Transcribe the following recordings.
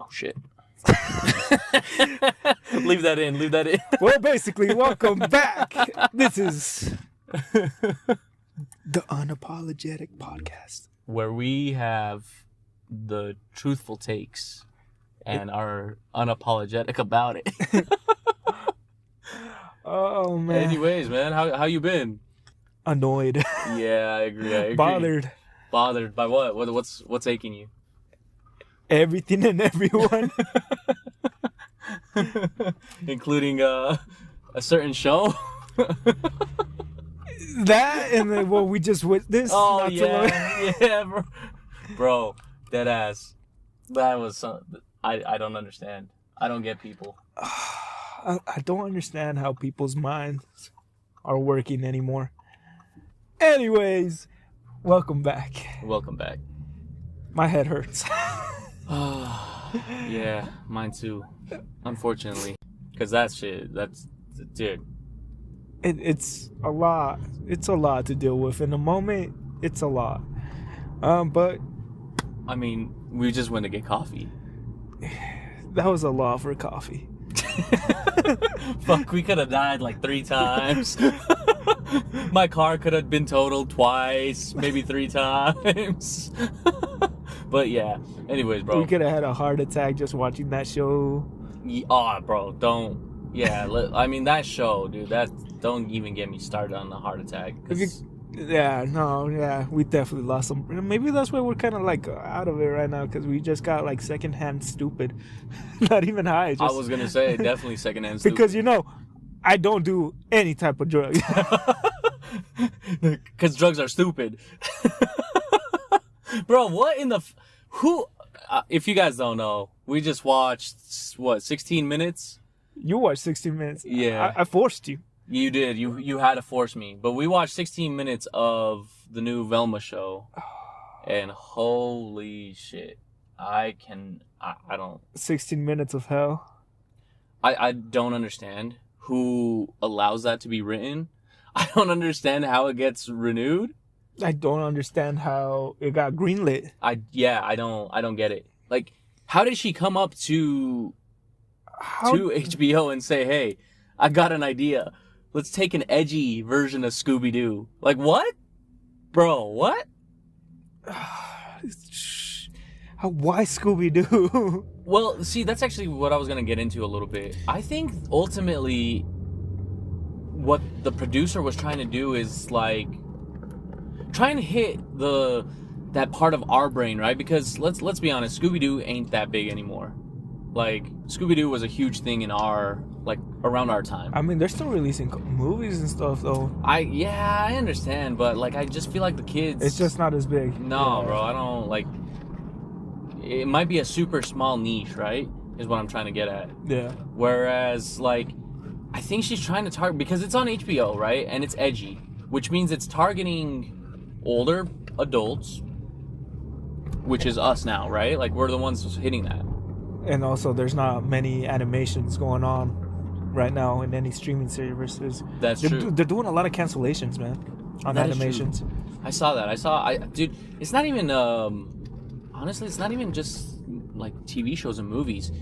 Oh, shit. Leave that in. Well, basically, welcome back. This is the Unapologetic Podcast, where we have the truthful takes and are unapologetic about it. Oh, man. Anyways, man, how you been? Annoyed. Yeah, I agree. Bothered. Bothered by what? What's aching you? Everything and everyone. Including a certain show. That and then what we just witnessed. Oh yeah, bro, dead ass. That was I don't understand. I don't get people. I don't understand how people's minds are working anymore. Anyways, welcome back. Welcome back. My head hurts. Yeah, mine too. Unfortunately, because that's dude. It's a lot. It's a lot to deal with in the moment. It's a lot. But I mean, we just went to get coffee. That was a lot for coffee. Fuck, we could have died like 3 times. My car could have been totaled twice, maybe 3 times. But yeah, anyways, bro. We could have had a heart attack just watching that show. Oh, bro, don't. Yeah, I mean, that show, dude, don't even get me started on the heart attack. Yeah, we definitely lost some. Maybe that's why we're kind of like out of it right now, because we just got like secondhand stupid. Not even high. I was gonna say definitely secondhand stupid. Because I don't do any type of drug. Because drugs are stupid. Bro, what in the who? If you guys don't know, we just watched 16 minutes. You watched 16 minutes. Yeah, I forced you. You did. You had to force me. But we watched 16 minutes of the new Velma show, and holy shit, I don't. 16 minutes of hell. I don't understand who allows that to be written. I don't understand how it gets renewed. I don't understand how it got greenlit. I don't get it. Like, how did she come up to HBO and say, "Hey, I got an idea. Let's take an edgy version of Scooby-Doo." Like, what? Bro, what? Why Scooby-Doo? Well, see, that's actually what I was going to get into a little bit. I think ultimately what the producer was trying to do is like trying to hit that part of our brain, right? Because let's be honest, Scooby-Doo ain't that big anymore. Like, Scooby-Doo was a huge thing in around our time. I mean, they're still releasing movies and stuff, though. I understand, but like, I just feel like the kids. It's just not as big. No, bro, I don't like. It might be a super small niche, right? Is what I'm trying to get at. Yeah. Whereas, like, I think she's trying to target, because it's on HBO, right? And it's edgy, which means it's targeting older adults, which is us now, right? Like, we're the ones hitting that. And also, there's not many animations going on right now in any streaming services. That's true. They're doing a lot of cancellations, man, on that animations. I saw that. Dude, it's not even, honestly, it's not even just, like, TV shows and movies.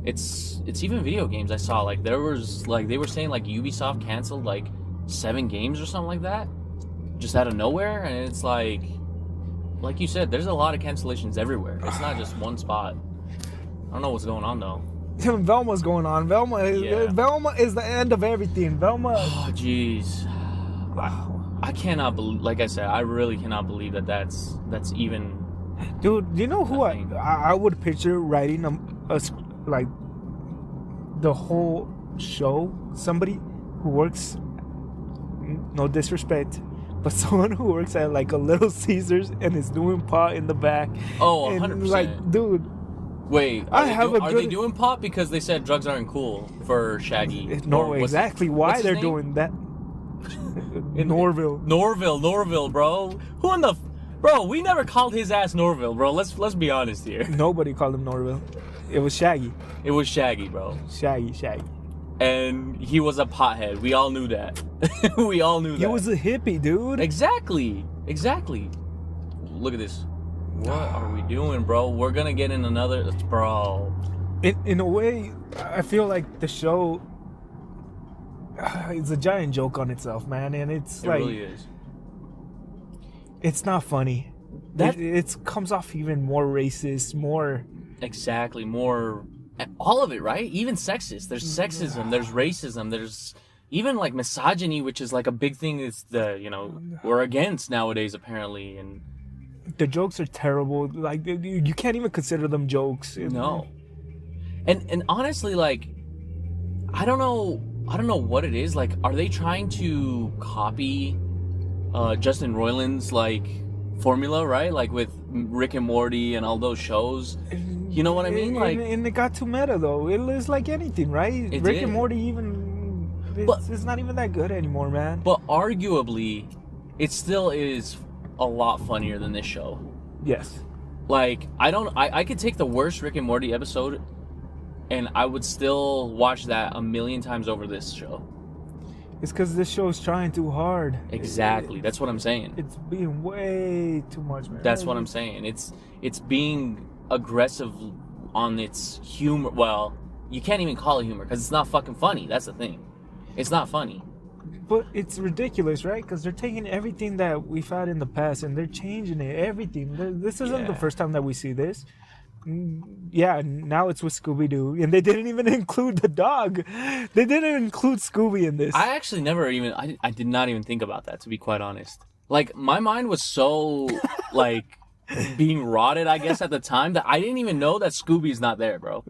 It's even video games. I saw, like, they were saying, like, Ubisoft canceled, like, 7 games or something like that, just out of nowhere, and it's like you said, there's a lot of cancellations everywhere. It's not just one spot. I don't know what's going on, though. Velma's going on. Velma is the end of everything. Velma. Oh, jeez. I cannot believe. Like I said, I really cannot believe that's even. Dude, you know who I would picture writing like the whole show? Somebody who works. No disrespect. But someone who works at like a Little Caesars and is doing pot in the back. Oh, 100%. Like, dude. Wait, are they doing pot because they said drugs aren't cool for Shaggy? No, exactly why they're doing that. Norville, bro. Who in the... Bro, we never called his ass Norville, bro. Let's be honest here. Nobody called him Norville. It was Shaggy. It was Shaggy, bro. Shaggy. And he was a pothead. We all knew that. He was a hippie, dude. Exactly. Look at this. What are we doing, bro? We're gonna get in another, bro. In a way, I feel like the show is a giant joke on itself, man, and it really is. It's not funny. It comes off even more racist, more... Exactly, more... All of it, right? Even sexist. There's sexism, there's racism, there's even like misogyny, which is like a big thing is we're against nowadays, apparently. And the jokes are terrible. Like, you can't even consider them jokes. No. And honestly, like, I don't know what it is. Like, are they trying to copy Justin Roiland's like formula, right? Like with Rick and Morty and all those shows. You know what I mean? Like, and it got too meta though. It is like anything, right? Rick and Morty even it's not even that good anymore, man. But arguably, it still is a lot funnier than this show. Yes. Like, I could take the worst Rick and Morty episode and I would still watch that a million times over this show. It's because this show is trying too hard. Exactly. That's what I'm saying. It's being way too much, man. That's what I'm saying. It's being aggressive on its humor. Well, you can't even call it humor because it's not fucking funny. That's the thing. It's not funny. But it's ridiculous, right? Because they're taking everything that we've had in the past and they're changing it. Everything. This isn't the first time that we see this. Yeah, now it's with Scooby-Doo. And they didn't even include the dog. They didn't include Scooby in this. I actually never even... I did not even think about that, to be quite honest. Like, my mind was so, like, being rotted, I guess, at the time that I didn't even know that Scooby's not there, bro.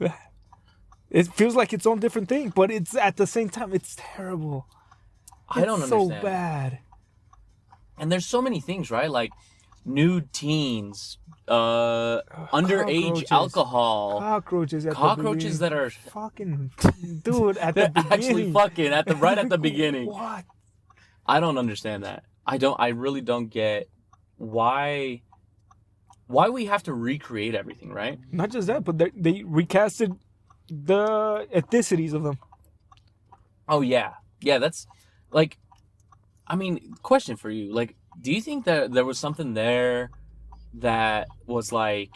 It feels like its own different thing, but it's at the same time, it's terrible. I don't understand. It's so bad. And there's so many things, right? Like nude teens, underage alcohol, cockroaches that are fucking dude at the beginning. Actually fucking right at the beginning. What? I don't understand that. I really don't get why we have to recreate everything, right? Not just that, but they recasted the ethnicities of them. Oh yeah. Yeah, that's like, I mean, question for you. Like, do you think that there was something there that was like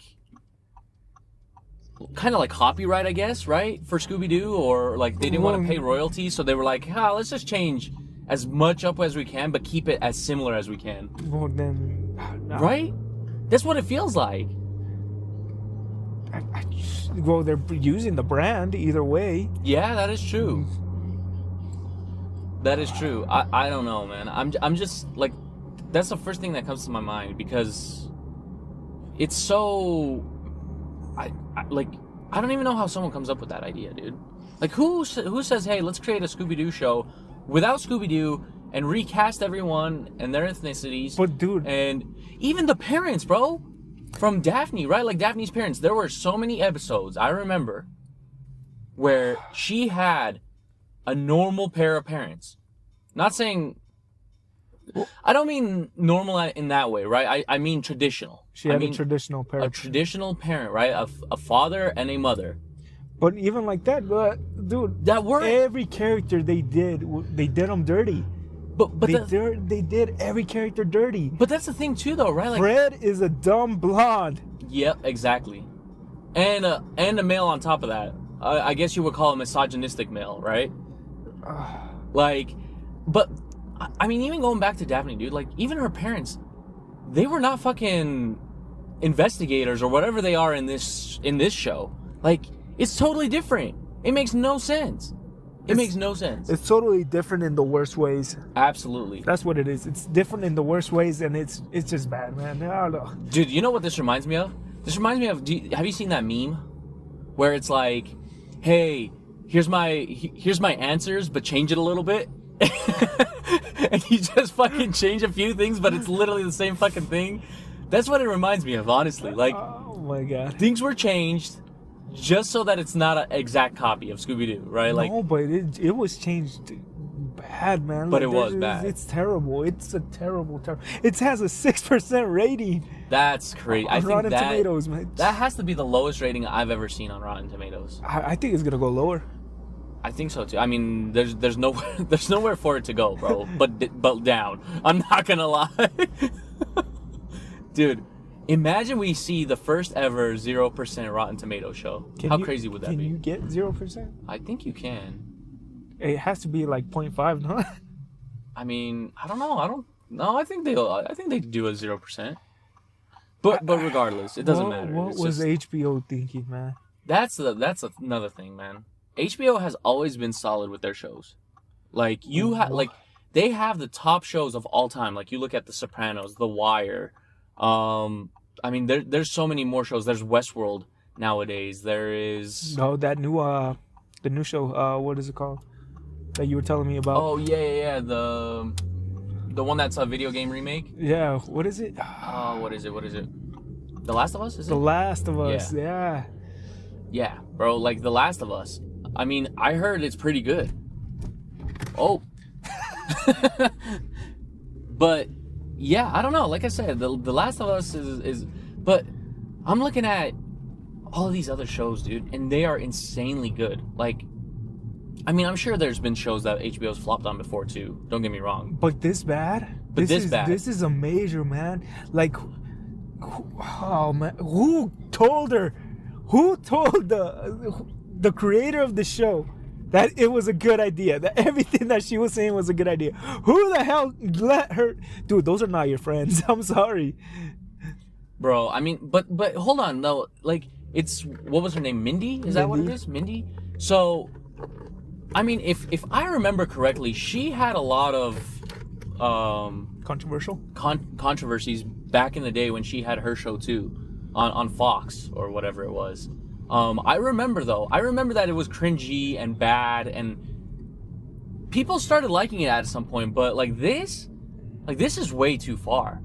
kind of like copyright, I guess, right? For Scooby-Doo, or like they didn't want to pay royalties, so they were like, let's just change as much up as we can, but keep it as similar as we can. Well, then, no. Right? That's what it feels like. Well, they're using the brand either way. Yeah, that is true. That is true. I don't know, man. I'm just like, that's the first thing that comes to my mind because it's so I don't even know how someone comes up with that idea, dude. Like who says, hey, let's create a Scooby-Doo show without Scooby-Doo and recast everyone and their ethnicities. But dude, and even the parents, bro, from Daphne, right? Like Daphne's parents, there were so many episodes I remember where she had a normal pair of parents. Not saying, I don't mean normal in that way, right? I mean traditional. She had a traditional parent. A traditional parent, right? A father and a mother. But even like that, dude, that worked. Every character they did them dirty. But they did every character dirty. But that's the thing too, though, right? Like, Fred is a dumb blonde. Yep, exactly. And a male on top of that. I guess you would call a misogynistic male, right? Like, but I mean, even going back to Daphne, dude, like even her parents, they were not fucking investigators or whatever they are in this show. Like, it's totally different. It makes no sense. It makes no sense. It's totally different in the worst ways. Absolutely. That's what it is. It's different in the worst ways, and it's just bad, man. I don't know. Dude, you know what this reminds me of? This reminds me of, have you seen that meme? Where it's like, hey, here's my answers, but change it a little bit. And you just fucking change a few things, but it's literally the same fucking thing. That's what it reminds me of, honestly. Like, oh my god. Things were changed just so that it's not an exact copy of Scooby-Doo, right? Like, no, but it was changed bad, man. But like, it was bad. It's terrible. It's a terrible. It has a 6% rating. That's crazy. On Rotten Tomatoes, man. That has to be the lowest rating I've ever seen on Rotten Tomatoes. I think it's gonna go lower. I think so too. I mean, there's nowhere for it to go, bro. but down. I'm not gonna lie, dude. Imagine we see the first ever 0% Rotten Tomato show. How crazy would that be? Can you get 0%? I think you can. It has to be like 0.5, no? I mean, I don't know. I think they do a 0%. But regardless, it doesn't matter. What was HBO thinking, man? That's another thing, man. HBO has always been solid with their shows. Like they have the top shows of all time. Like you look at The Sopranos, The Wire. I mean, there's so many more shows. There's Westworld nowadays. There is that new the new show. What is it called? That you were telling me about. Oh yeah. The one that's a video game remake. Yeah. What is it? What is it? The Last of Us? Is it? The Last of Us. Yeah. Yeah, bro. Like The Last of Us. I mean, I heard it's pretty good. Oh. But yeah, I don't know. Like I said, the Last of Us is. But I'm looking at all of these other shows, dude, and they are insanely good. Like, I mean, I'm sure there's been shows that HBO's flopped on before too. Don't get me wrong. But this bad? This is a major, man. Like, oh man, who told her? Who told the creator of the show that it was a good idea? That everything that she was saying was a good idea? Who the hell let her? Dude, those are not your friends. I'm sorry, bro. I mean, but hold on though. Like, it's what was her name? Mindy? Is that what it is? Mindy. So, I mean, if I remember correctly, she had a lot of controversies back in the day when she had her show too, on Fox or whatever it was. I remember that it was cringy and bad, and people started liking it at some point. But this is way too far.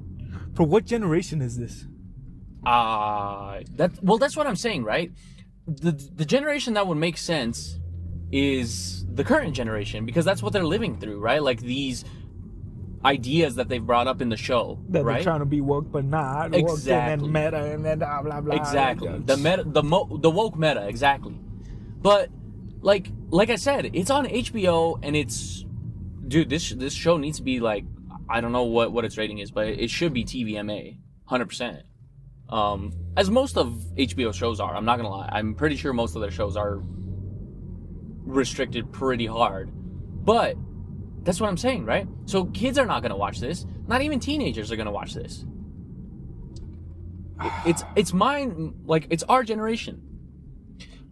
For what generation is this? That's what I'm saying, right? The generation that would make sense is the current generation, because that's what they're living through, right? Like these ideas that they've brought up in the show, that right? They're trying to be woke, but not exactly. Woke, and then meta, and then blah blah blah. Exactly. The woke meta, exactly. But like I said, it's on HBO, and it's, dude, this show needs to be like, I don't know what its rating is, but it should be TVMA, 100%. As most of HBO shows are. I'm not gonna lie. I'm pretty sure most of their shows are restricted pretty hard, but that's what I'm saying, right? So kids are not gonna watch this. Not even teenagers are gonna watch this. It's mine. Like, it's our generation.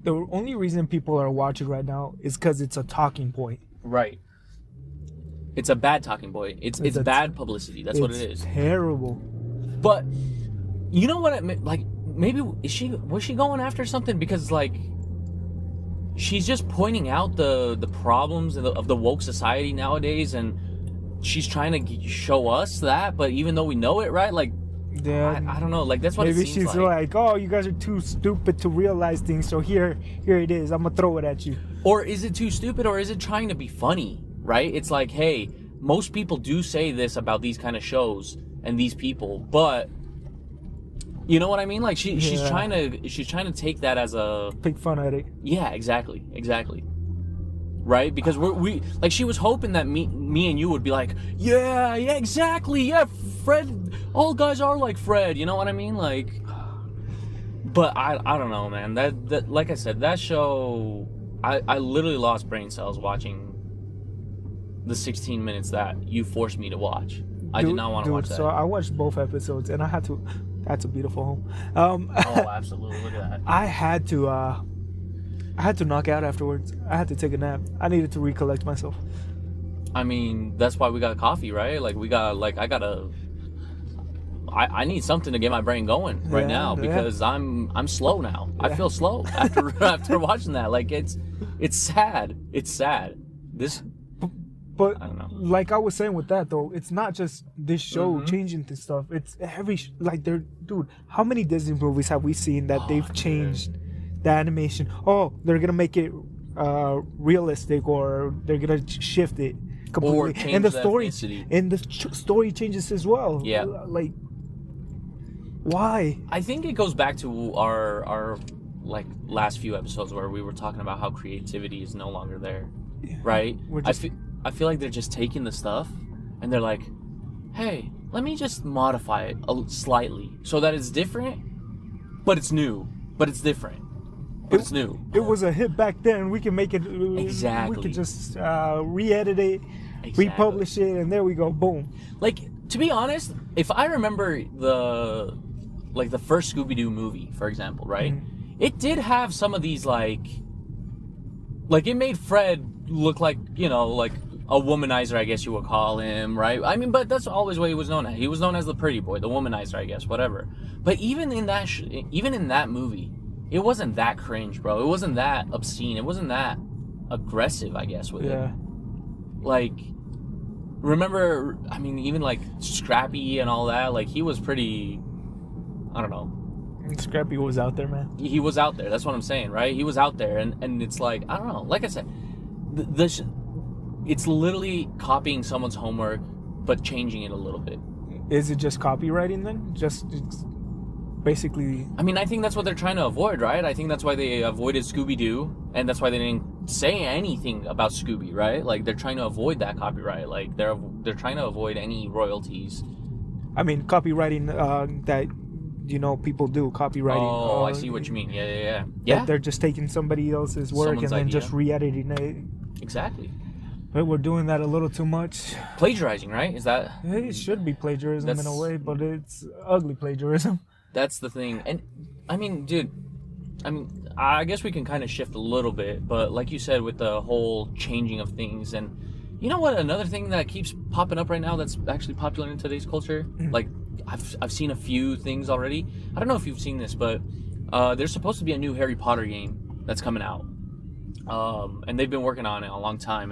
The only reason people are watching right now is because it's a talking point. Right. It's a bad talking point. It's bad publicity. That's what it is. Terrible. But you know what? Like, maybe was she going after something? Because like, she's just pointing out the problems of the woke society nowadays, and she's trying to show us that. But even though we know it, right? Like, yeah, I don't know. Like, that's what it seems like. Maybe she's like, oh, you guys are too stupid to realize things, so here it is. I'm gonna throw it at you. Or is it too stupid? Or is it trying to be funny? Right? It's like, hey, most people do say this about these kind of shows and these people, but you know what I mean? Like, she's trying to take that as a pick fun at it. Yeah, exactly. Right? Because we like, she was hoping that me and you would be like, yeah, exactly, yeah, Fred. All guys are like Fred. You know what I mean? Like, but I don't know, man. That like I said, that show, I literally lost brain cells watching the 16 minutes that you forced me to watch. I did not want to watch that. So I watched both episodes, and I had to. That's a beautiful home. Oh, absolutely! Look at that. I had to knock out afterwards. I had to take a nap. I needed to recollect myself. I mean, that's why we got coffee, right? Like, I need something to get my brain going right now, because I'm slow now. Yeah. I feel slow after watching that. Like, it's sad. It's sad. But I don't know. Like I was saying with that though, it's not just this show changing this stuff. It's every dude. How many Disney movies have we seen that they've changed the animation? Oh, they're gonna make it realistic, or they're gonna shift it completely, or change and the story story changes as well. Yeah, like, why? I think it goes back to our like last few episodes where we were talking about how creativity is no longer there, right? I feel like they're just taking the stuff and they're like, hey, let me just modify it slightly so that it's different, but it's new, but it's different, but it's new. It was a hit back then. We can make it. Exactly. We could just re-edit it, Exactly. republish it, and there we go. Boom. Like, to be honest, if I remember the first Scooby-Doo movie, for example, right? Mm-hmm. It did have some of these, like it made Fred look like, you know, like a womanizer, I guess you would call him, right? I mean, but that's always what he was known as. He was known as the pretty boy, the womanizer, I guess, whatever. But even in that movie, it wasn't that cringe, bro. It wasn't that obscene. It wasn't that aggressive, I guess, with it. Like, remember, I mean, even like Scrappy and all that, like he was pretty, I don't know. Scrappy was out there, man. He was out there. That's what I'm saying, right? He was out there, and it's like, I don't know. Like I said, it's literally copying someone's homework, but changing it a little bit. Is it just copywriting then? Just basically. I mean, I think that's what they're trying to avoid, right? I think that's why they avoided Scooby-Doo, and that's why they didn't say anything about Scooby, right? Like, they're trying to avoid that copyright. Like, they're trying to avoid any royalties. I mean, copywriting that, you know, people do copywriting. Oh, I see what you mean. Yeah. They're just taking somebody else's work Someone's and then idea. just re-editing it. Exactly. But we're doing that a little too much. Plagiarizing, right? Is that? It should be plagiarism in a way, but it's ugly plagiarism. That's the thing. And I mean, dude, I guess we can kind of shift a little bit, but like you said, with the whole changing of things, and you know what? Another thing that keeps popping up right now that's actually popular in today's culture, like I've seen a few things already. I don't know if you've seen this, but there's supposed to be a new Harry Potter game that's coming out, and they've been working on it a long time.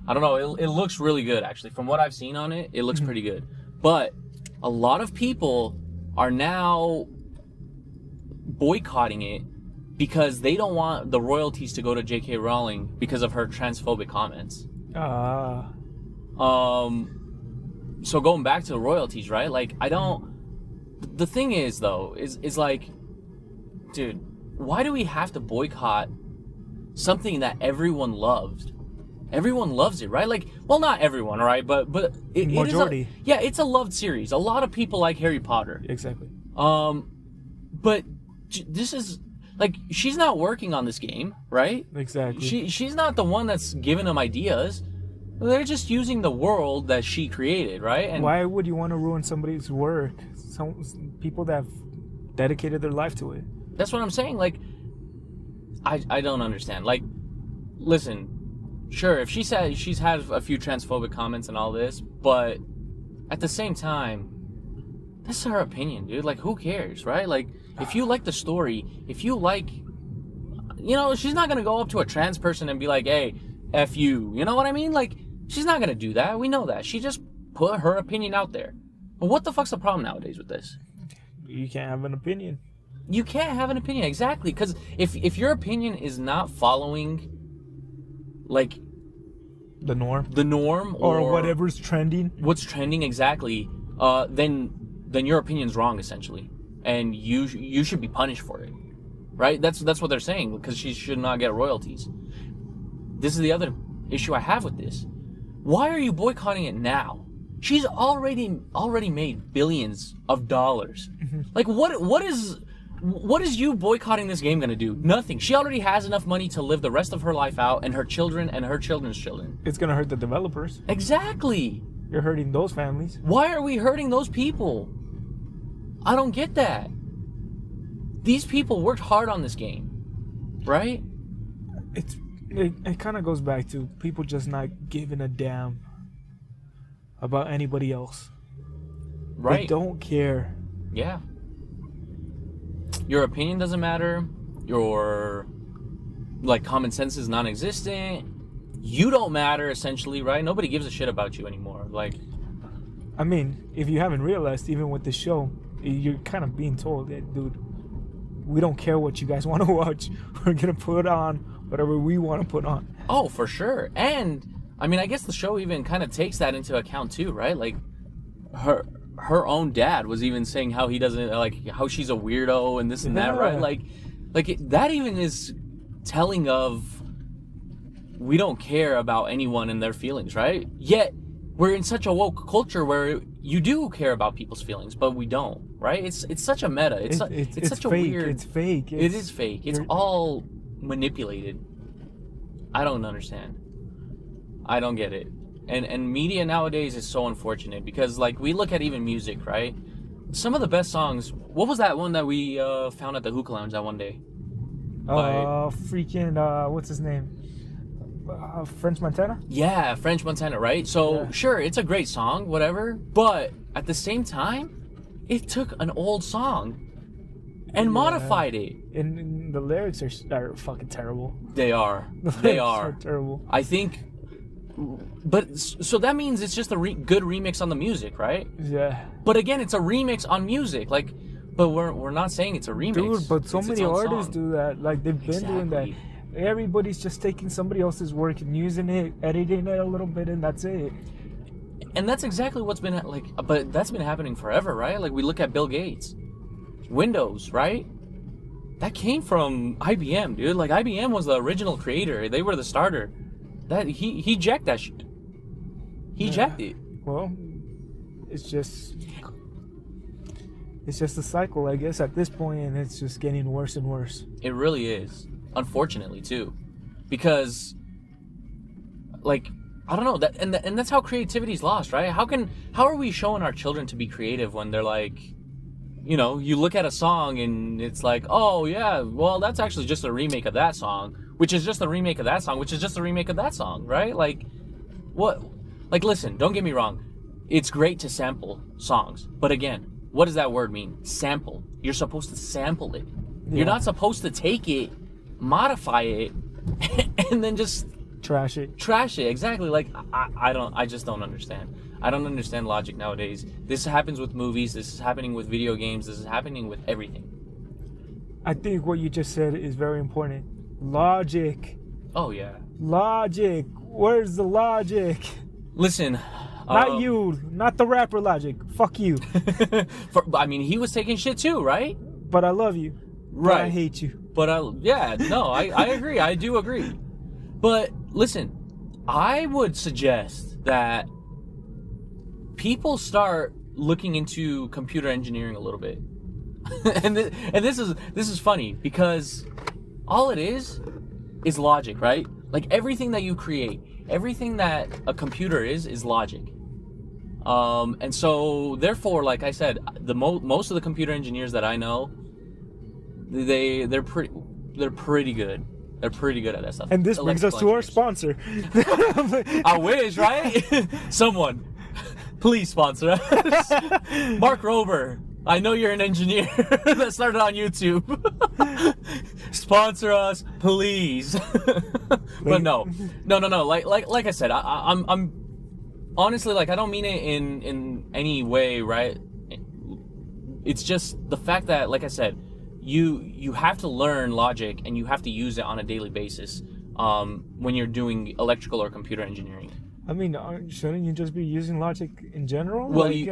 I don't know. It looks really good, actually. From what I've seen on it, it looks pretty good. But a lot of people are now boycotting it because they don't want the royalties to go to J.K. Rowling because of her transphobic comments. So going back to the royalties, right? Like, the thing is, though, is like, dude, why do we have to boycott something that everyone loved? Everyone loves it, right? Like, well, not everyone, right? But majority. It's a loved series. A lot of people like Harry Potter. Exactly. But this is like, she's not working on this game, right? Exactly. She's not the one that's giving them ideas. They're just using the world that she created, right? And why would you want to ruin somebody's work? Some people that have dedicated their life to it. That's what I'm saying. Like, I don't understand. Like, listen. Sure, if she said she's had a few transphobic comments and all this, but at the same time, that's her opinion, dude. Like, who cares, right? Like, if you like the story, if you like, you know, she's not gonna go up to a trans person and be like, hey, F you. You know what I mean? Like, she's not gonna do that. We know that. She just put her opinion out there. But what the fuck's the problem nowadays with this? You can't have an opinion. You can't have an opinion, exactly. Because if your opinion is not following, like, the norm or whatever's trending, what's trending, exactly, then your opinion's wrong, essentially, and you should be punished for it, right? That's what they're saying, because she should not get royalties. This is the other issue I have with this. Why are you boycotting it now? She's already made billions of dollars. Like, what is you boycotting this game gonna do? Nothing. She already has enough money to live the rest of her life out, and her children and her children's children. It's gonna hurt the developers. Exactly. You're hurting those families. Why are we hurting those people? I don't get that. These people worked hard on this game, right? It kind of goes back to people just not giving a damn about anybody else. Right. They don't care. Yeah. Your opinion doesn't matter. Your, like, common sense is non-existent. You don't matter, essentially, right? Nobody gives a shit about you anymore. Like, I mean, if you haven't realized, even with the show, you're kind of being told that, dude, we don't care what you guys want to watch. We're gonna put on whatever we want to put on. oh, for sure. And I mean, I guess the show even kind of takes that into account too, right? Like, her own dad was even saying how he doesn't, like, how she's a weirdo and this and that, right? That even is telling of, we don't care about anyone and their feelings, right? Yet we're in such a woke culture where you do care about people's feelings, but we don't, right? It's such a meta. It's such a fake. weird. It's fake. It is fake. It's all manipulated. I don't understand. I don't get it. And media nowadays is so unfortunate because, like, we look at even music, right? Some of the best songs. What was that one that we found at the hookah lounge that one day? What's his name? French Montana? Yeah, French Montana, right? So, yeah. Sure, it's a great song, whatever. But at the same time, it took an old song and modified it. And the lyrics are fucking terrible. They are. The They lyrics are. terrible. I think. But so that means it's just a good remix on the music, right? Yeah. But again, it's a remix on music, like. But we're not saying it's a remix. Dude, but so many artists song. do that. Like, they've been doing that. Everybody's just taking somebody else's work and using it, editing it a little bit, and that's it. And that's exactly what's been like. But that's been happening forever, right? Like, we look at Bill Gates, Windows, right? That came from IBM, dude. Like, IBM was the original creator. They were the starter. That he jacked that shit. He jacked it. Well, it's just a cycle, I guess, at this point, and it's just getting worse and worse. It really is, unfortunately, too, because, like, I don't know, and that's how creativity's lost, right? How are we showing our children to be creative when they're like, you know, you look at a song and it's like, oh yeah, well, that's actually just a remake of that song, which is just a remake of that song, which is just a remake of that song, right? Like, what? Like, listen, don't get me wrong, it's great to sample songs, but again, what does that word mean? Sample. You're supposed to sample it. Yeah. You're not supposed to take it, modify it, and then just trash it. Trash it, exactly. Like, I just don't understand. I don't understand logic nowadays. This happens with movies. This is happening with video games. This is happening with everything. I think what you just said is very important. Logic. Oh yeah. Logic. Where's the logic? Listen. Not you, not the rapper Logic. Fuck you. I mean, he was taking shit too, right? But I love you. Right. But I hate you. But I agree. I do agree. But listen, I would suggest that people start looking into computer engineering a little bit. and this is funny because all it is logic, right? Like, everything that you create, everything that a computer is logic. And so therefore, like I said, most of the computer engineers that I know, they're pretty good. They're pretty good at that stuff. And this brings us to our sponsor. I wish, right? Someone, please sponsor us. Mark Rober, I know you're an engineer that started on YouTube. Sponsor us, please. But no. Like I said, I'm honestly, like, I don't mean it in any way, right? It's just the fact that, like I said, you have to learn logic and you have to use it on a daily basis when you're doing electrical or computer engineering. I mean, shouldn't you just be using logic in general? Well, like,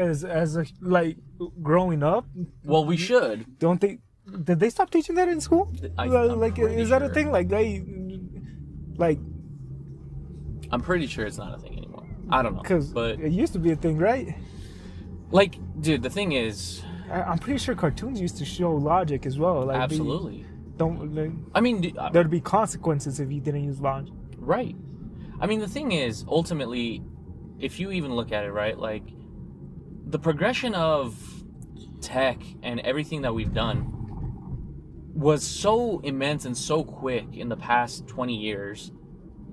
like growing up. Well, we should. Don't they? Did they stop teaching that in school? Like, is that a thing? Like, I'm pretty sure it's not a thing anymore. I don't know. But it used to be a thing, right? Like, dude, the thing is, I'm pretty sure cartoons used to show logic as well. Like, absolutely. I mean, there'd be consequences if you didn't use logic. Right. I mean, the thing is, ultimately, if you even look at it, right, like, the progression of tech and everything that we've done was so immense and so quick in the past 20 years,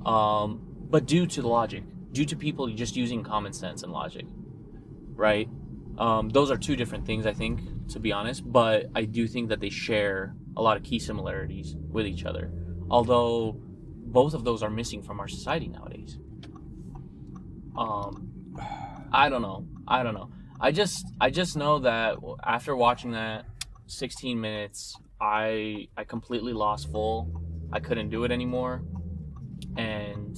but due to the logic, due to people just using common sense and logic, right? Those are two different things, I think, to be honest, but I do think that they share a lot of key similarities with each other, although both of those are missing from our society nowadays. I don't know. I just know that after watching that 16 minutes, I completely lost full. I couldn't do it anymore, and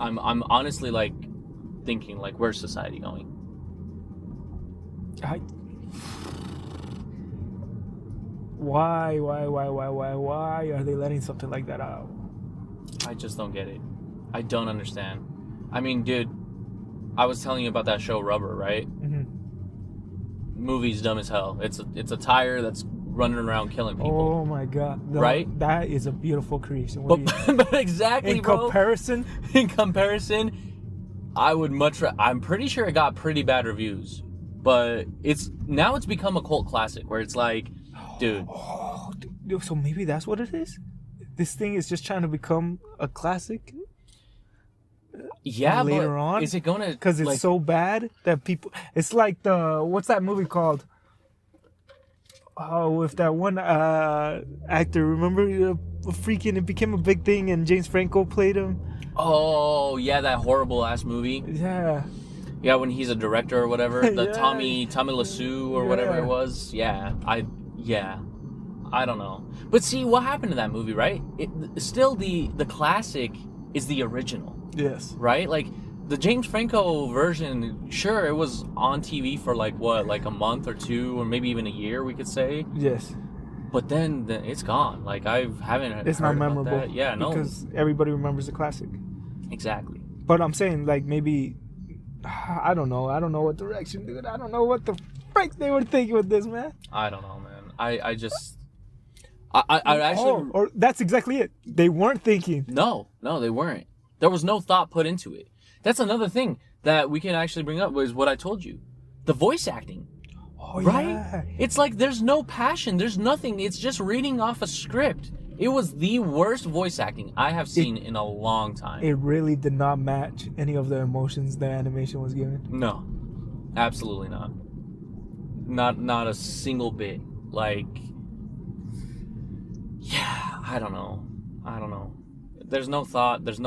I'm honestly, like, thinking, like, where's society going? Why are they letting something like that out? I just don't get it. I don't understand. I mean, dude, I was telling you about that show Rubber, right? Mm-hmm. Movie's dumb as hell. It's a tire that's running around killing people. Oh my god! Right? That is a beautiful creation. But exactly, in bro. In comparison, I would much. I'm pretty sure it got pretty bad reviews, but it's become a cult classic where it's like, dude. Oh, dude, so maybe that's what it is. This thing is just trying to become a classic. Yeah, later but on, is it gonna? Because it's so bad that people. It's like what's that movie called? Oh, with that one actor. Remember, it became a big thing, and James Franco played him. Oh yeah, that horrible ass movie. Yeah. Yeah, when he's a director or whatever, the Yeah. Tommy Lassou or whatever it was. Yeah, I don't know. But see, what happened to that movie, right? Still the classic is the original. Yes. Right? Like the James Franco version, sure, it was on TV for like a month or two, or maybe even a year, we could say. Yes. But then it's gone. Like I haven't. It's not memorable. That. Yeah, no. Because everybody remembers the classic. Exactly. But I'm saying, like, maybe I don't know. I don't know what direction, dude. I don't know what the frick they were thinking with this, man. I don't know, man. I just. I actually. Or that's exactly it. They weren't thinking. No, they weren't. There was no thought put into it. That's another thing that we can actually bring up was what I told you. The voice acting. Oh, right? Yeah. It's like there's no passion. There's nothing. It's just reading off a script. It was the worst voice acting I have seen in a long time. It really did not match any of the emotions the animation was giving. No. Absolutely not. Not a single bit. Like, yeah, I don't know. There's no thought. There's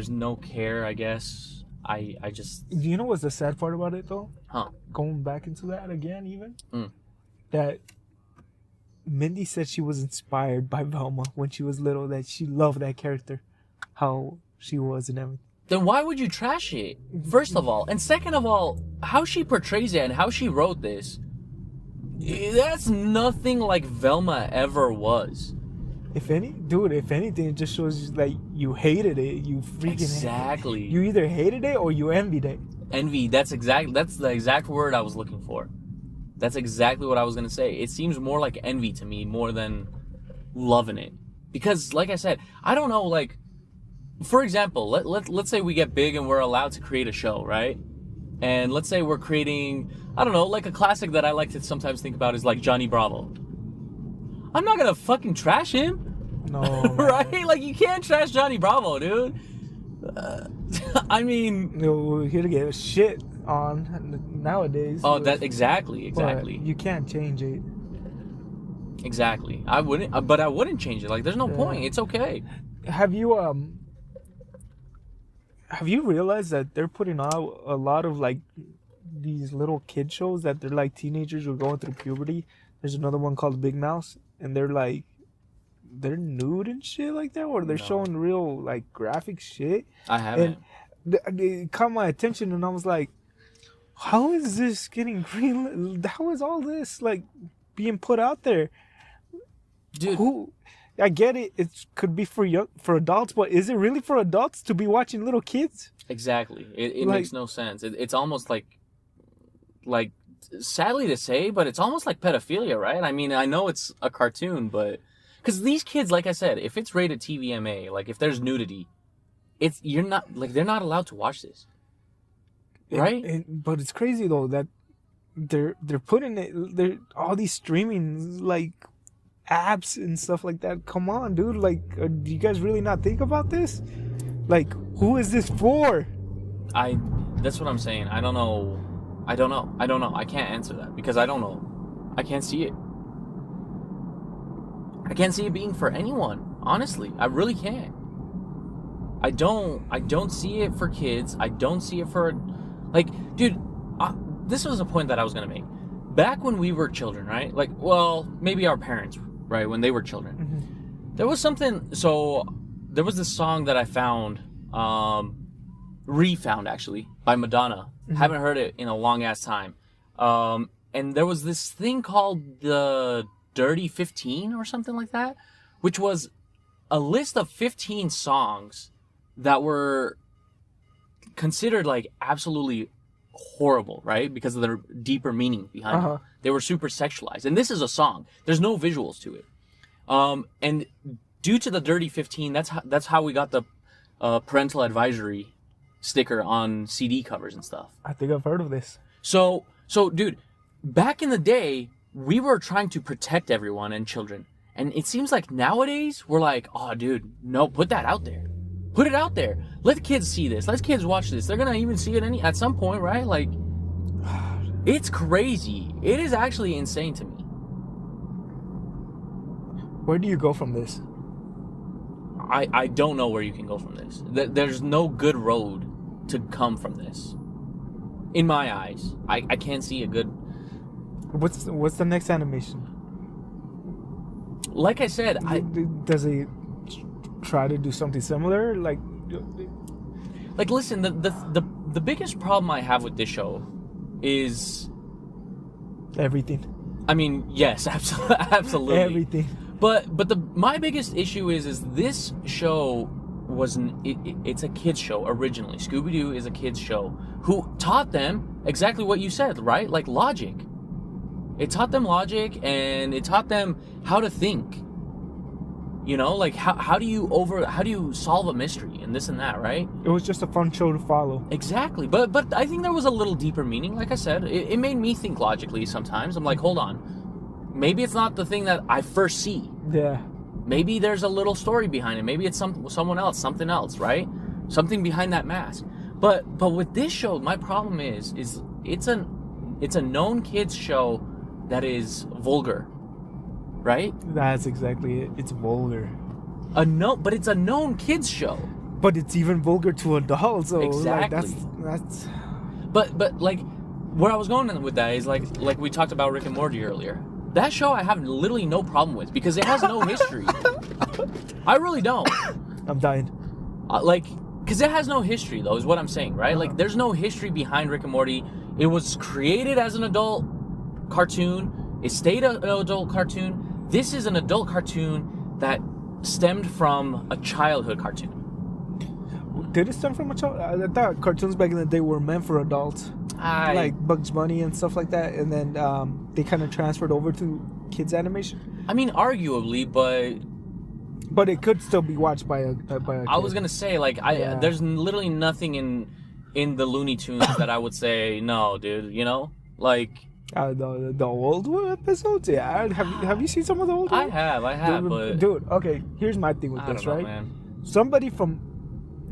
no care, I guess. I just... Do you know what's the sad part about it, though? Huh. Going back into that again, even? That Mindy said she was inspired by Velma when she was little, that she loved that character, how she was and everything. Then why would you trash it, first of all? And second of all, how she portrays it and how she wrote this, that's nothing like Velma ever was. If anything, it just shows you, like, you hated it. You freaking exactly. You either hated it or you envied it. Envy. That's the exact word I was looking for. That's exactly what I was gonna say. It seems more like envy to me more than loving it. Because, like I said, I don't know. Like, for example, let's say we get big and we're allowed to create a show, right? And let's say we're creating, I don't know, like a classic that I like to sometimes think about is like Johnny Bravo. I'm not gonna fucking trash him. No. Right? Like, you can't trash Johnny Bravo, dude. I mean... We're here to get a shit on nowadays. Oh, that exactly. But you can't change it. Exactly. I wouldn't change it. Like, there's no point. It's okay. Have you realized that they're putting out a lot of, like, these little kid shows that they're like teenagers who are going through puberty? There's another one called Big Mouse, and they're nude and shit like that, or they're showing real, like, graphic shit. I haven't. And it caught my attention, and I was like, how is this getting green? How is all this, like, being put out there? Dude. I get it. It could be for adults, but is it really for adults to be watching little kids? Exactly. It makes no sense. It's almost like, sadly to say, but it's almost like pedophilia, right? I mean, I know it's a cartoon, but because these kids, like I said, if it's rated TVMA, like if there's nudity, they're not allowed to watch this, right? But it's crazy though that they're putting it. All these streaming like apps and stuff like that. Come on, dude. Like, do you guys really not think about this? Like, who is this for? That's what I'm saying. I don't know. I can't answer that because I don't know. I can't see it. I can't see it being for anyone. Honestly, I really can't. I don't see it for kids. I don't see it for, like, dude, this was a point that I was going to make. Back when we were children, right? Like, well, maybe our parents, right? When they were children. Mm-hmm. There was this song that I found, refound actually, by Madonna. Mm-hmm. Haven't heard it in a long ass time. And there was this thing called the Dirty 15 or something like that, which was a list of 15 songs that were considered like absolutely horrible, right? Because of their deeper meaning behind it. They were super sexualized. And this is a song. There's no visuals to it. And due to the Dirty 15, that's how we got the parental advisory sticker on CD covers and stuff. I think I've heard of this. So dude, back in the day, we were trying to protect everyone and children. And it seems like nowadays, we're like, oh, dude, no, put that out there. Put it out there. Let kids see this. Let kids watch this. They're going to even see it at some point, right? Like, it's crazy. It is actually insane to me. Where do you go from this? I don't know where you can go from this. There's no good road to come from this. In my eyes. I can't see a good... What's the next animation? Like I said, does he try to do something similar? Like listen, the biggest problem I have with this show is everything. I mean, yes, absolutely. Everything. But my biggest issue is this show it's a kids show originally. Scooby-Doo is a kids show who taught them exactly what you said, right? Like logic. It taught them logic, and it taught them how to think. You know, like how do you solve a mystery and this and that, right? It was just a fun show to follow. Exactly, but I think there was a little deeper meaning. Like I said, it made me think logically sometimes. I'm like, hold on, maybe it's not the thing that I first see. Yeah. Maybe there's a little story behind it. Maybe it's someone else, something else, right? Something behind that mask. But with this show, my problem is it's a known kids show that is vulgar, right? That's exactly it. It's vulgar. But it's a known kids show. But it's even vulgar to adults. So exactly. Like, that's. But like, where I was going with that is like we talked about Rick and Morty earlier. That show I have literally no problem with because it has no history. I really don't. I'm dying. Because it has no history, though, is what I'm saying, right? Like, there's no history behind Rick and Morty. It was created as an adult cartoon. It stayed an adult cartoon. This is an adult cartoon that stemmed from a childhood cartoon. Did it stem from a child? I thought cartoons back in the day were meant for adults. Like Bugs Bunny and stuff like that. And then they kind of transferred over to kids animation. I mean, arguably, but it could still be watched by a kid. I was gonna say, like, there's literally nothing in the Looney Tunes that I would say no, dude. You know, like the old episodes. Yeah, have you seen some of the old ones? I have, but dude, okay. Here's my thing with this, right? Man. Somebody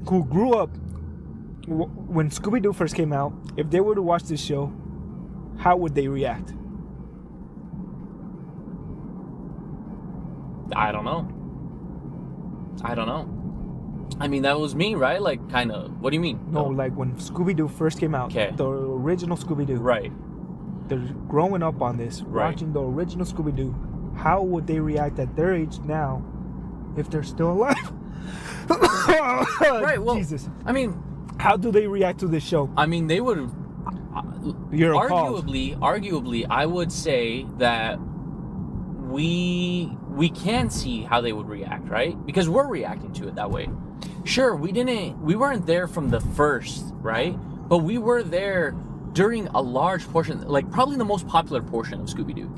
who grew up when Scooby-Doo first came out, if they were to watch this show, how would they react? I don't know. I mean, that was me, right? Like, kind of. What do you mean? No, like when Scooby-Doo first came out, the original Scooby-Doo. Right. They're growing up on this, watching the original Scooby-Doo. How would they react at their age now if they're still alive? Right, well, Jesus. I mean, how do they react to this show? I mean, they would... You're arguably, I would say that we can see how they would react, right? Because we're reacting to it that way. Sure, we weren't there from the first, right? But we were there during a large portion, like probably the most popular portion of Scooby-Doo,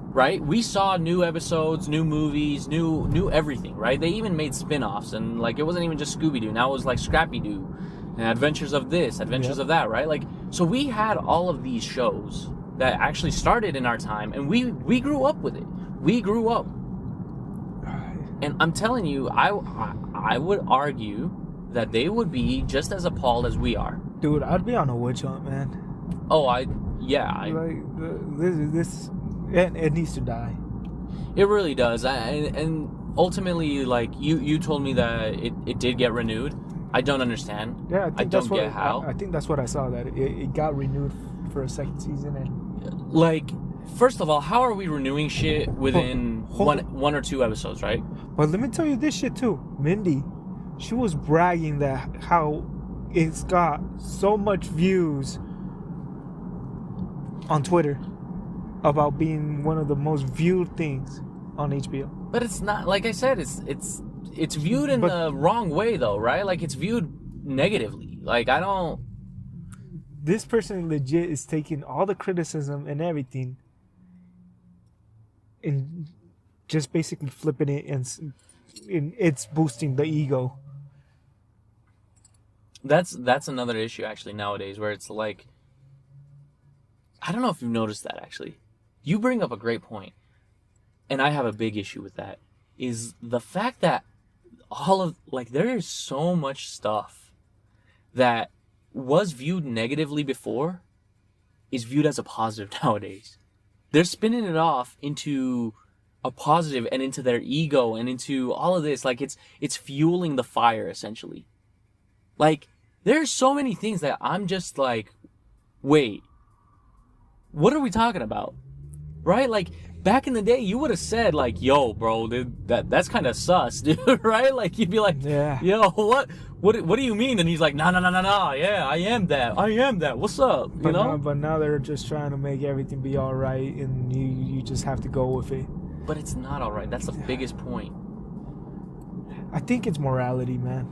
right? We saw new episodes, new movies, new everything, right? They even made spin-offs, and like it wasn't even just Scooby-Doo. Now it was like Scrappy-Doo, and Adventures of this, Adventures of that, right? Like, so we had all of these shows that actually started in our time, and we grew up with it. We grew up. And I'm telling you, I would argue that they would be just as appalled as we are. Dude, I'd be on a witch hunt, man. Oh, like this, it needs to die. It really does. And ultimately, like you told me that it did get renewed. I don't understand. Yeah, I don't get how. I think that's what I saw, that it got renewed for a second season. And like, first of all, how are we renewing shit within one or two episodes, right? But let me tell you this shit too. Mindy, she was bragging that how it's got so much views on Twitter about being one of the most viewed things on HBO. But it's not, like I said, it's viewed in the wrong way though, right? Like, it's viewed negatively. Like, I don't. This person legit is taking all the criticism and everything and just basically flipping it, and it's boosting the ego. That's another issue actually nowadays, where it's like, I don't know if you've noticed that actually. You bring up a great point, and I have a big issue with that, is the fact that there is so much stuff that was viewed negatively before is viewed as a positive nowadays. They're spinning it off into a positive and into their ego and into all of this. Like, it's fueling the fire, essentially. Like, there's so many things that I'm just like, wait, what are we talking about? Right? Like, back in the day, you would have said, like, yo, bro, dude, that's kind of sus, dude, right? Like, you'd be like, yeah, yo, what do you mean? And he's like, no, yeah, I am that, what's up, you know? But now they're just trying to make everything be all right, and you just have to go with it. But it's not all right. That's the biggest point. I think it's morality, man.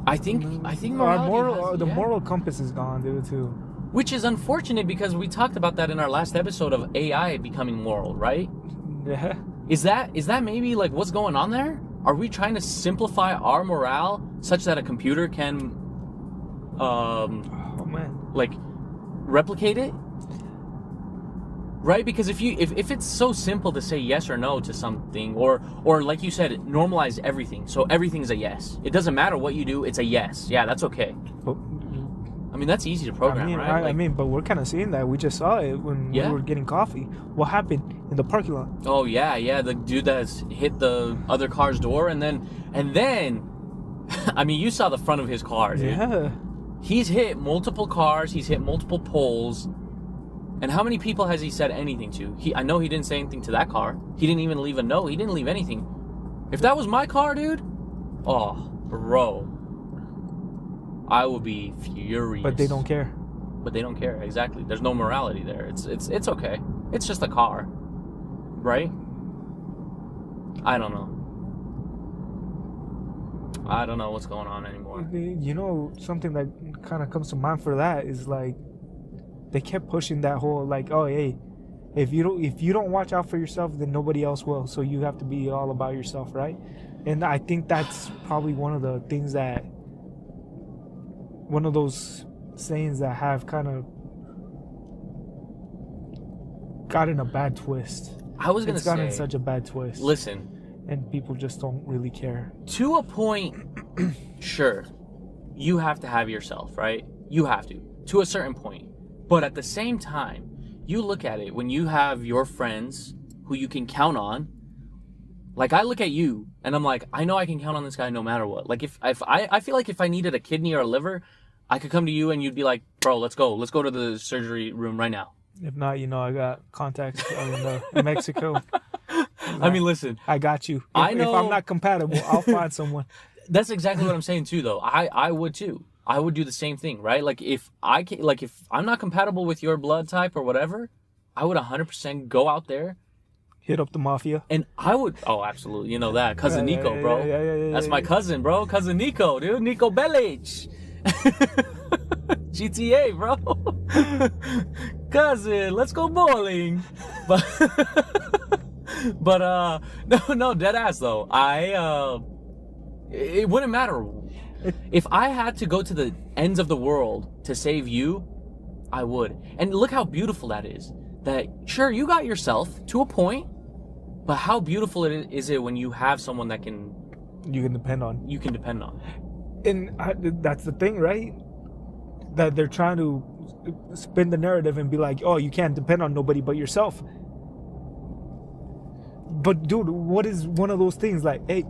I think morality the moral compass is gone, dude, too. Which is unfortunate, because we talked about that in our last episode of AI becoming moral, right? Yeah. Is that maybe like what's going on there? Are we trying to simplify our morale such that a computer can like replicate it? Right? Because if it's so simple to say yes or no to something, or like you said, normalize everything. So everything's a yes. It doesn't matter what you do, it's a yes. Yeah, that's okay. But, I mean, that's easy to program, right? I mean, but we're kind of seeing that. We just saw it when we were getting coffee. What happened in the parking lot? Oh, yeah. The dude that's hit the other car's door, and then, I mean, you saw the front of his car, dude. Yeah. He's hit multiple cars. He's hit multiple poles. And how many people has he said anything to? I know he didn't say anything to that car. He didn't even leave a note. He didn't leave anything. If that was my car, dude, oh, bro, I would be furious. But they don't care. Exactly. There's no morality there. It's okay. It's just a car, right? I don't know what's going on anymore. You know, something that kind of comes to mind for that is like, they kept pushing that whole like, oh, hey, if you don't watch out for yourself, then nobody else will. So you have to be all about yourself, right? And I think that's probably one of those sayings that have kind of gotten a bad twist. It's gotten such a bad twist. Listen, and people just don't really care. To a point, sure, you have to have yourself, right? You have to a certain point. But at the same time, you look at it when you have your friends who you can count on. Like, I look at you and I'm like, I know I can count on this guy no matter what. Like, if I feel like if I needed a kidney or a liver, I could come to you and you'd be like, bro, let's go to the surgery room right now. If not, I got contacts in Mexico. I mean, listen, I got you. I know if I'm not compatible, I'll find someone. That's exactly what I'm saying too, though. I would too. I would do the same thing, right? Like, if I'm not compatible with your blood type or whatever, I would 100% go out there, hit up the mafia, and I would. Oh, absolutely, you know that cousin Nico, bro. Yeah, that's my cousin, bro. Cousin Nico, dude. Nico Bellic. GTA, bro. Cousin, let's go bowling. But no, dead ass though. It wouldn't matter. If I had to go to the ends of the world to save you, I would. And look how beautiful that is. That, sure, you got yourself to a point, but how beautiful is it when you have someone that you can depend on. And that's the thing, right? That they're trying to spin the narrative and be like, oh, you can't depend on nobody but yourself. But dude, what is one of those things like, hey,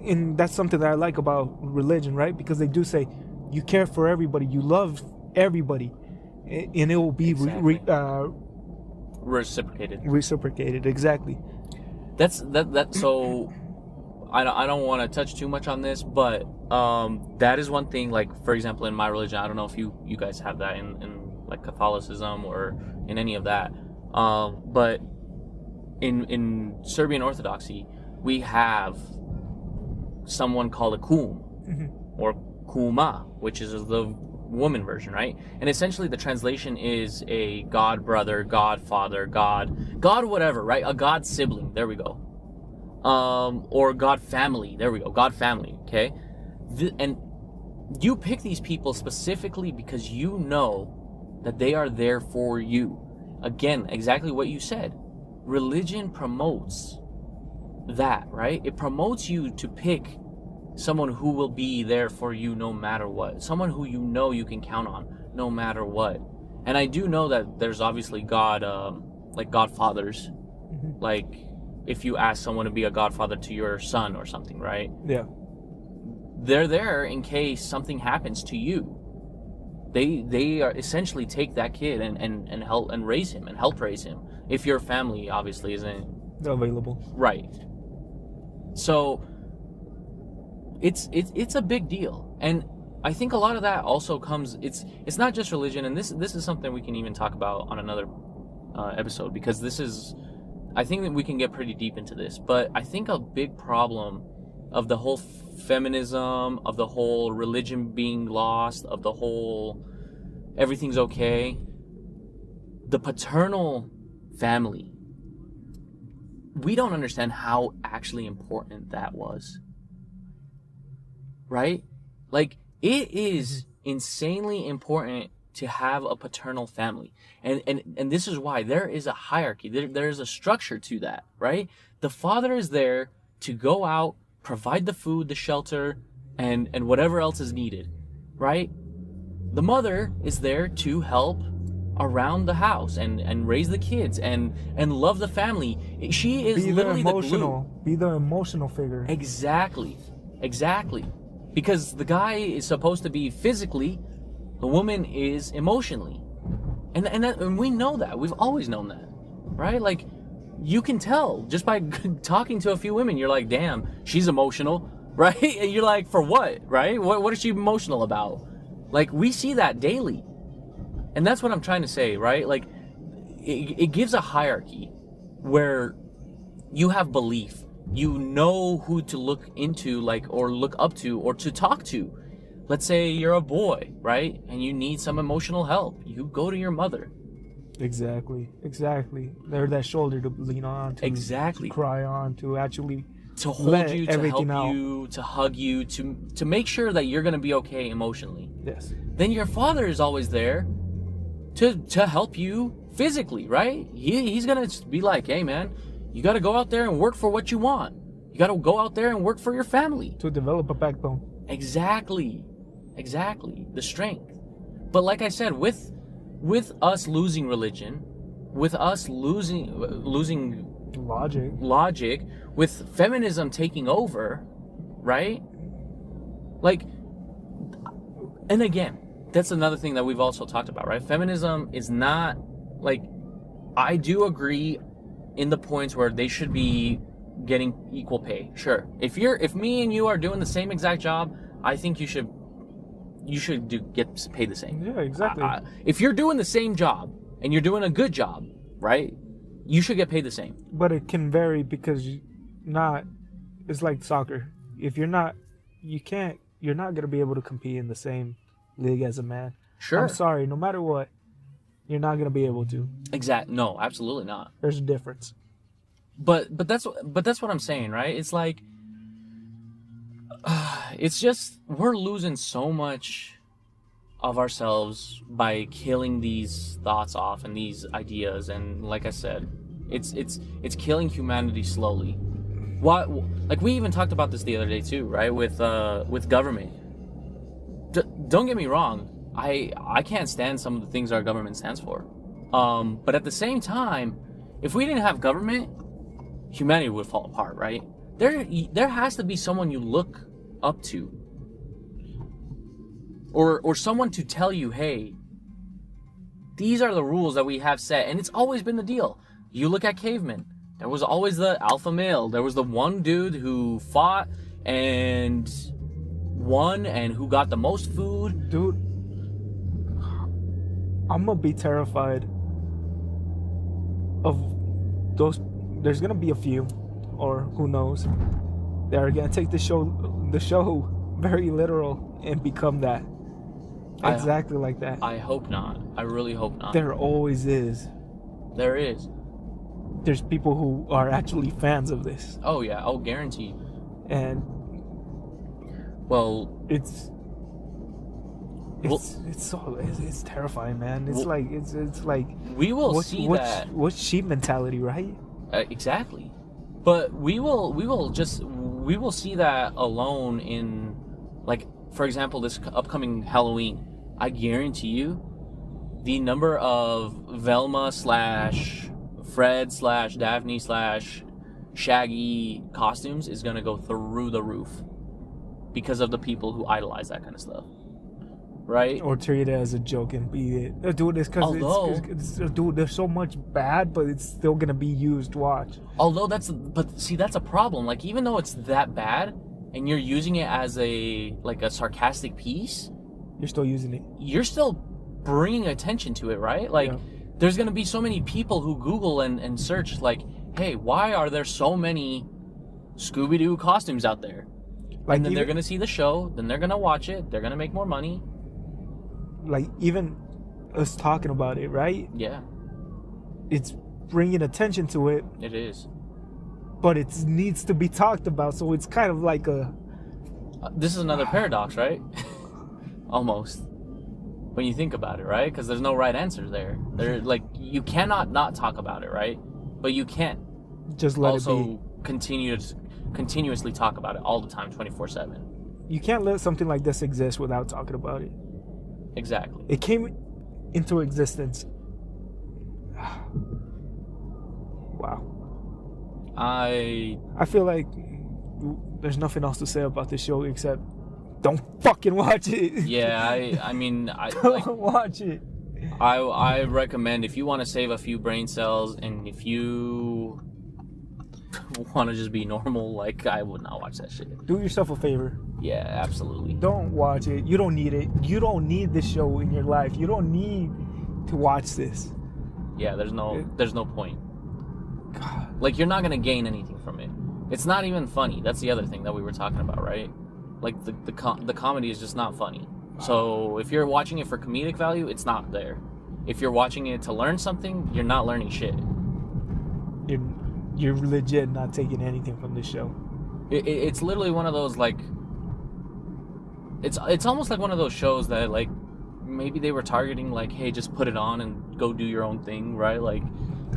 and that's something that I like about religion, right? Because they do say you care for everybody, you love everybody, and it will be reciprocated. Exactly. That's that. So I don't want to touch too much on this, but that is one thing. Like, for example, in my religion, I don't know if you guys have that in like Catholicism or in any of that, but in Serbian Orthodoxy, we have someone called a kum. Mm-hmm. or kuma, which is the woman version, right? And essentially the translation is a god brother, god father, god whatever, right? A god sibling, there we go. Or god family, there we go, god family, okay? And you pick these people specifically because you know that they are there for you. Again, exactly what you said. Religion promotes that, right? It promotes you to pick someone who will be there for you no matter what. Someone who you know you can count on no matter what. And I do know that there's obviously God, like godfathers. Mm-hmm. Like if you ask someone to be a godfather to your son or something, right? Yeah. They're there in case something happens to you. They are essentially take that kid and help and raise him and help raise him. If your family obviously isn't available. Right. So it's a big deal. And I think a lot of that also comes, it's not just religion, and this is something we can even talk about on another episode, because I think that we can get pretty deep into this, but I think a big problem of the whole feminism, of the whole religion being lost, of the whole everything's okay, the paternal family, we don't understand how actually important that was. Right? Like, it is insanely important to have a paternal family. And this is why there is a hierarchy. There is a structure to that, right? The father is there to go out, provide the food, the shelter, and whatever else is needed, right? The mother is there to help around the house and raise the kids and love the family. She is literally the glue. Be the emotional figure. Exactly. Because the guy is supposed to be physically, the woman is emotionally. And we know that. We've always known that. Right? Like, you can tell just by talking to a few women. You're like, damn, she's emotional. Right? And you're like, for what? Right? What is she emotional about? Like, we see that daily. And that's what I'm trying to say, right? Like, it gives a hierarchy where you have belief. You know who to look into, like, or look up to, or to talk to. Let's say you're a boy, right? And you need some emotional help. You go to your mother. Exactly. They're that shoulder to lean on, to cry on, to actually to hold you, to help you, to hug you, to make sure that you're gonna be okay emotionally. Yes. Then your father is always there to help you physically, right? He's gonna be like, hey man, you gotta go out there and work for what you want. You gotta go out there and work for your family. To develop a backbone. Exactly. The strength. But like I said, with us losing religion, with us losing logic, with feminism taking over, right? Like, and again, that's another thing that we've also talked about, right? Feminism is not, like, I do agree in the points where they should be getting equal pay. Sure. If me and you are doing the same exact job, I think you should get paid the same. Yeah, exactly. If you're doing the same job and you're doing a good job, right? You should get paid the same. But it can vary because it's like soccer. If you're not gonna be able to compete in the same league as a man. Sure. I'm sorry, no matter what, you're not gonna be able to. No, absolutely not. There's a difference. But that's what I'm saying, right? It's like, it's just, we're losing so much of ourselves by killing these thoughts off and these ideas, and like I said, it's killing humanity slowly. Like we even talked about this the other day too, right? With government. Don't get me wrong, I can't stand some of the things our government stands for, but at the same time, if we didn't have government, humanity would fall apart, right? There has to be someone you look up to, or someone to tell you, hey, these are the rules that we have set. And it's always been the deal. You look at cavemen, there was always the alpha male. There was the one dude who fought and won and who got the most food. Dude, I'm gonna be terrified of those. There's gonna be a few, or who knows, that are gonna take the show very literal and become that. Exactly like that. I hope not. I really hope not. There always is. There is. There's people who are actually fans of this. Oh yeah, oh guaranteed. And well, it's terrifying, man. It's like we will see that. What's sheep mentality, right? Exactly. But we will see that alone in, like, for example, this upcoming Halloween. I guarantee you, the number of Velma / Fred / Daphne / Shaggy costumes is gonna go through the roof because of the people who idolize that kind of stuff, right? Or treat it as a joke and be it. Dude, it's because dude, there's so much bad, but it's still gonna be used. Watch. Although that's a problem. Like, even though it's that bad, and you're using it as a sarcastic piece, you're still using it. You're still bringing attention to it, right? Like, there's gonna be so many people who Google and search, like, hey, why are there so many Scooby-Doo costumes out there? Like, and then they're gonna see the show, then they're gonna watch it, they're gonna make more money. Like, even us talking about it, right? Yeah. It's bringing attention to it. It is. But it needs to be talked about, so it's kind of like a... this is another paradox, right? Almost. When you think about it, right? Because there's no right answer there. Like, you cannot not talk about it, right? But you can't just let it be. Also continuously talk about it all the time, 24/7. You can't let something like this exist without talking about it. Exactly. It came into existence. Wow. I feel like there's nothing else to say about this show except don't fucking watch it. Yeah, I mean, don't watch it. I recommend, if you want to save a few brain cells and if you want to just be normal, like, I would not watch that shit. Do yourself a favor. Yeah, absolutely. Don't watch it. You don't need it. You don't need this show in your life. You don't need to watch this. Yeah, there's no point. God. Like, you're not gonna gain anything from it. It's not even funny. That's the other thing that we were talking about, right? Like, the comedy is just not funny. So if you're watching it for comedic value, it's not there. If you're watching it to learn something, you're not learning shit. You're legit not taking anything from this show. It's literally one of those, like, it's almost like one of those shows that, like, maybe they were targeting, like, hey, just put it on and go do your own thing, right? Like,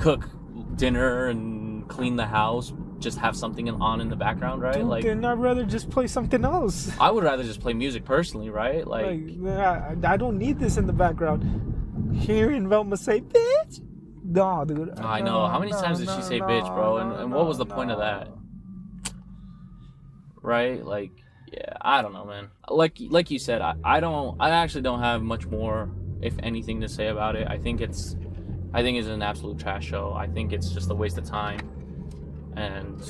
cook dinner and clean the house, just have something on in the background, right? Dude, like, then I'd rather just play something else. I would rather just play music personally, right? Like I don't need this in the background. Hearing Velma say bitch. No, dude. I know. How many times did she say bitch, bro? And what was the point of that? Right? Like, yeah, I don't know, man. Like you said, I actually don't have much more, if anything, to say about it. I think it's an absolute trash show. I think it's just a waste of time. And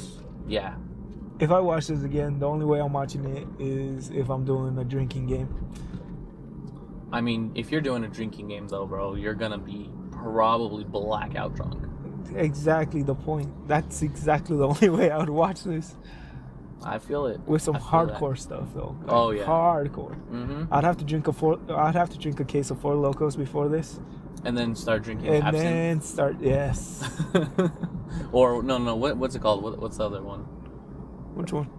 yeah. If I watch this again, the only way I'm watching it is if I'm doing a drinking game. I mean, if you're doing a drinking game, though, bro, you're gonna be probably blackout drunk. Exactly the point. That's exactly the only way I would watch this. I feel it. With some hardcore stuff, though. Like, oh yeah. Hardcore. Mm-hmm. I'd have to drink a case of Four Locos before this. And then start drinking and absinthe. And then start, yes. Or no, what's it called? What's the other one? Which one?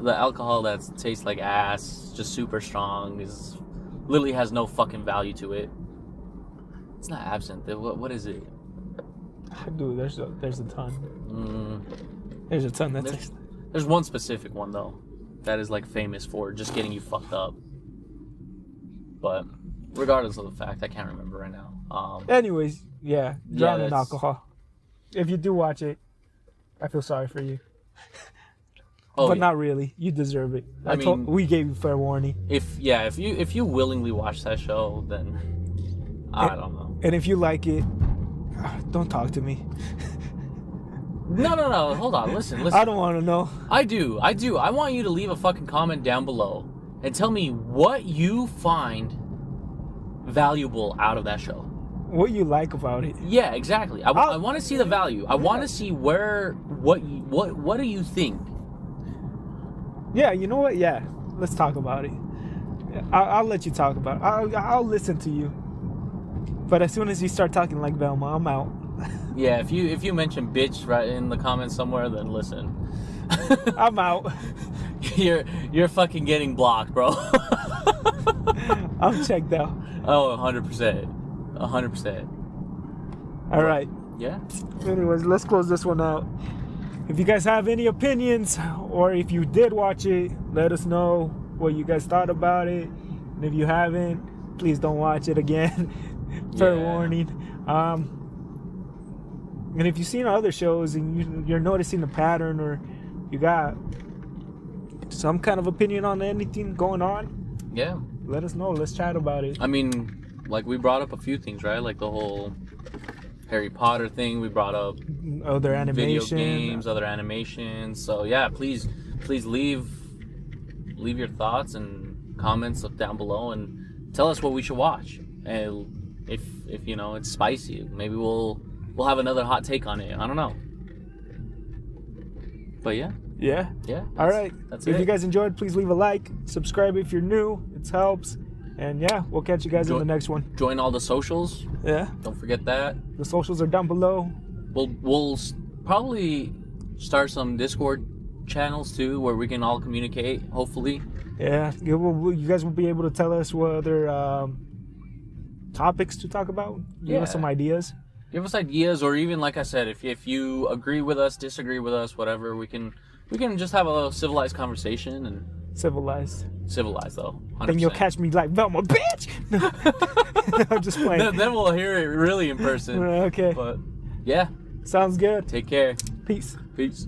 The alcohol that tastes like ass, just super strong, literally has no fucking value to it. It's not absinthe. What is it? Dude, there's a ton. There's a ton. There's one specific one though, that is like famous for just getting you fucked up. But regardless of the fact, I can't remember right now. Anyways, yeah, drown in alcohol. If you do watch it, I feel sorry for you. But not really. You deserve it. We gave you fair warning. If you willingly watch that show, then I don't know. And if you like it, don't talk to me. No. Hold on. Listen. I don't want to know. I do. I want you to leave a fucking comment down below and tell me what you find valuable out of that show. What you like about it. Yeah, exactly. I want to see the value. I want to see what do you think? Yeah, you know what? Yeah, let's talk about it. I'll let you talk about it. I'll listen to you. But as soon as you start talking like Velma, I'm out. Yeah, if you mention bitch right in the comments somewhere, then listen. I'm out. You're fucking getting blocked, bro. I'm checked out. Oh, 100%. 100%. All right. Yeah. Anyways, let's close this one out. If you guys have any opinions, or if you did watch it, let us know what you guys thought about it. And if you haven't, please don't watch it again. Fair warning. And if you've seen other shows and you're noticing a pattern, or you got some kind of opinion on anything going on, yeah, let us know. Let's chat about it. I mean, like, we brought up a few things, right? Like the whole Harry Potter thing. We brought up other animation, video games, other animations. So yeah, please leave your thoughts and comments down below, and tell us what we should watch. And if you know it's spicy, maybe we'll have another hot take on it. I don't know. But yeah. All right. That's if it. you guys enjoyed, please leave a like, subscribe if you're new. It helps. And yeah, we'll catch you guys in the next one. Join all the socials. Yeah. Don't forget that. The socials are down below. We'll probably start some Discord channels too, where we can all communicate. Hopefully. Yeah. You guys will be able to tell us what other topics to talk about. Give us some ideas. Give us ideas, or even, like I said, if you agree with us, disagree with us, whatever, we can just have a civilized conversation. And civilized though. 100%. Then you'll catch me like Velma, bitch. No, I'm just playing. Then we'll hear it really in person. Okay. But yeah. Sounds good. Take care. Peace. Peace.